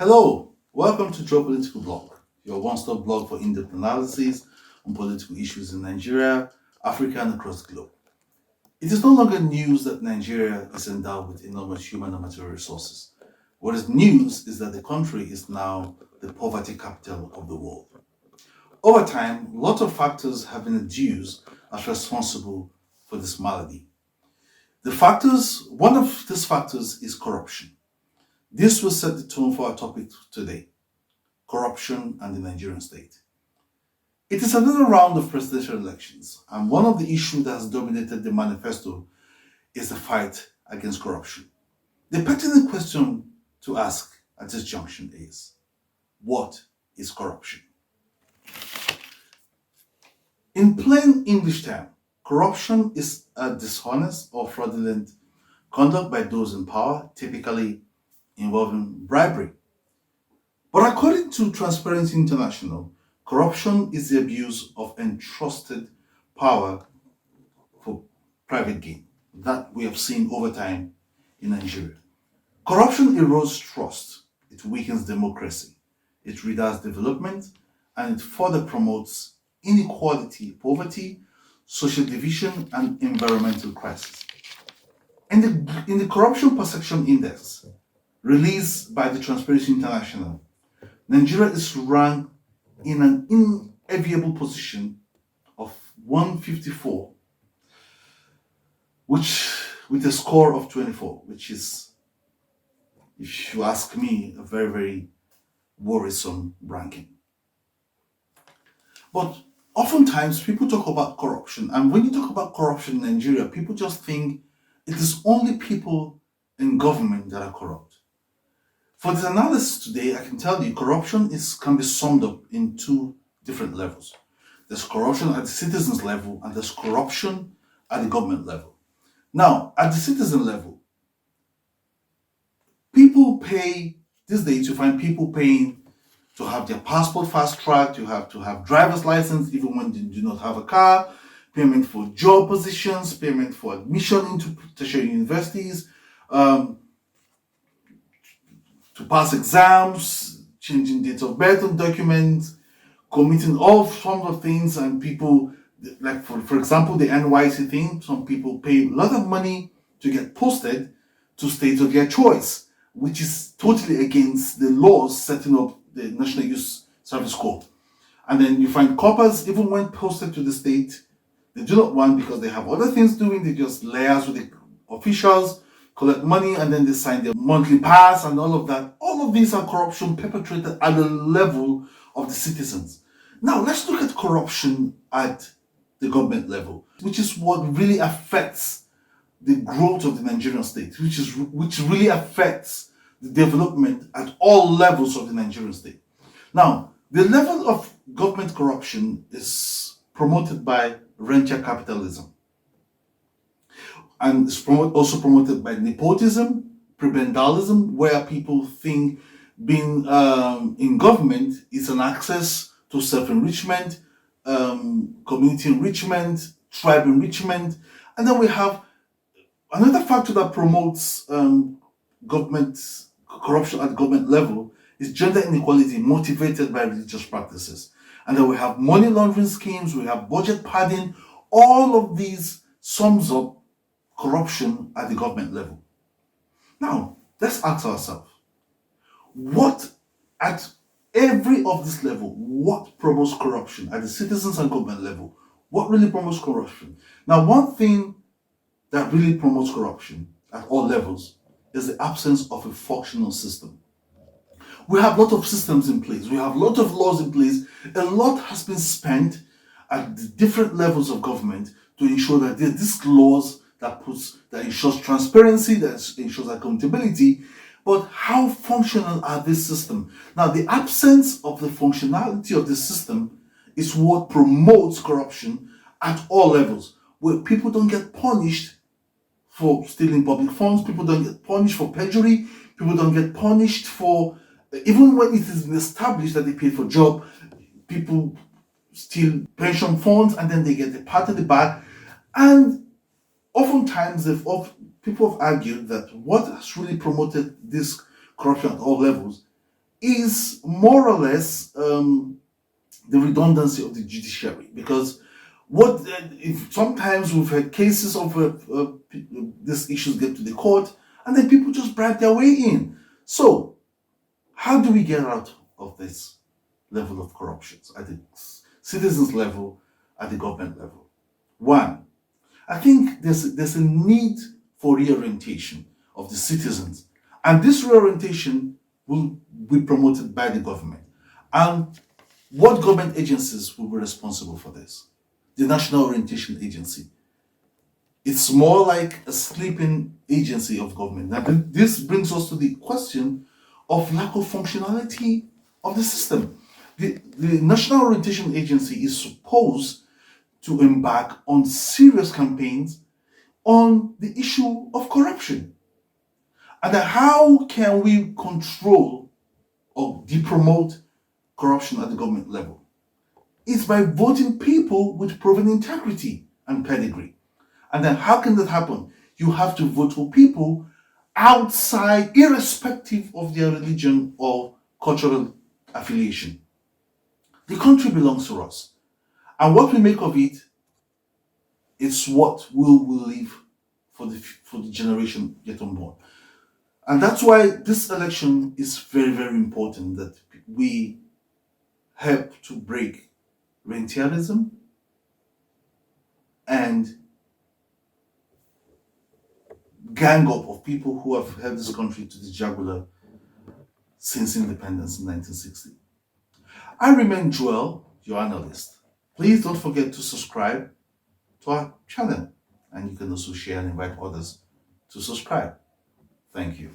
Hello, welcome to Geopolitical Blog, your one-stop blog for in-depth analysis on political issues in Nigeria, Africa, and across the globe. It is no longer news that Nigeria is endowed with enormous human and material resources. What is news is that the country is now the poverty capital of the world. Over time, lots of factors have been adduced as responsible for this malady. One of these factors is corruption. This will set the tone for our topic today: corruption and the Nigerian state. It is another round of presidential elections, and one of the issues that has dominated the manifesto is the fight against corruption. The pertinent question to ask at this junction is: what is corruption? In plain English terms, corruption is a dishonest or fraudulent conduct by those in power, typically involving bribery. But according to Transparency International, corruption is the abuse of entrusted power for private gain that we have seen over time in Nigeria. Corruption erodes trust, it weakens democracy, it retards development, and it further promotes inequality, poverty, social division, and environmental crisis. In the Corruption Perception Index, released by the Transparency International, Nigeria is ranked in an enviable position of 154, with a score of 24, which is, if you ask me, a very, very worrisome ranking. But oftentimes people talk about corruption, and when you talk about corruption in Nigeria, people just think it is only people in government that are corrupt. For this analysis today, I can tell you corruption can be summed up in two different levels. There's corruption at the citizens level and there's corruption at the government level. Now, at the citizen level, these days you find people paying to have their passport fast-tracked, you have to have driver's license even when they do not have a car, payment for job positions, payment for admission into tertiary universities, to pass exams, changing dates of birth on documents, committing all forms of things, and people, like for example, the NYC thing, some people pay a lot of money to get posted to states of their choice, which is totally against the laws setting up the National Youth Service Corps. And then you find coppers, even when posted to the state, they do not want because they have other things doing, they just liaise with the officials, collect money, and then they sign their monthly pass and all of that. All of these are corruption perpetrated at the level of the citizens. Now, let's look at corruption at the government level, which is what really affects the growth of the Nigerian state, which really affects the development at all levels of the Nigerian state. Now, the level of government corruption is promoted by rentier capitalism, and it's also promoted by nepotism, prebendalism, where people think being in government is an access to self-enrichment, community enrichment, tribe enrichment. And then we have another factor that promotes government corruption at government level is gender inequality motivated by religious practices. And then we have money laundering schemes, we have budget padding. All of these sums up corruption at the government level. Now, let's ask ourselves, what at every of this level, what promotes corruption at the citizens and government level? What really promotes corruption? Now, one thing that really promotes corruption at all levels is the absence of a functional system. We have a lot of systems in place. We have a lot of laws in place. A lot has been spent at the different levels of government to ensure that these laws that ensures transparency, that ensures accountability. But how functional are these systems? Now, the absence of the functionality of the system is what promotes corruption at all levels, where people don't get punished for stealing public funds, people don't get punished for perjury, people don't get punished for, even when it is established that they paid for job, people steal pension funds and then they get a pat at the back. And oftentimes, people have argued that what has really promoted this corruption at all levels is more or less the redundancy of the judiciary, because what if sometimes we've had cases of these issues get to the court and then people just bribe their way in. So how do we get out of this level of corruptions at the citizens level, at the government level? One, I think there's a need for reorientation of the citizens, and this reorientation will be promoted by the government. And what government agencies will be responsible for this? The National Orientation Agency. It's more like a sleeping agency of government. Now, this brings us to the question of lack of functionality of the system. The National Orientation Agency is supposed to embark on serious campaigns on the issue of corruption. And how can we control or depromote corruption at the government level? It's by voting people with proven integrity and pedigree. And then how can that happen? You have to vote for people outside, irrespective of their religion or cultural affiliation. The country belongs to us. And what we make of it is what we will leave for the generation yet unborn. And that's why this election is very, very important, that we help to break rentierism and gang up of people who have held this country to the jugular since independence in 1960. I remain Joel, your analyst. Please don't forget to subscribe to our channel, and you can also share and invite others to subscribe. Thank you.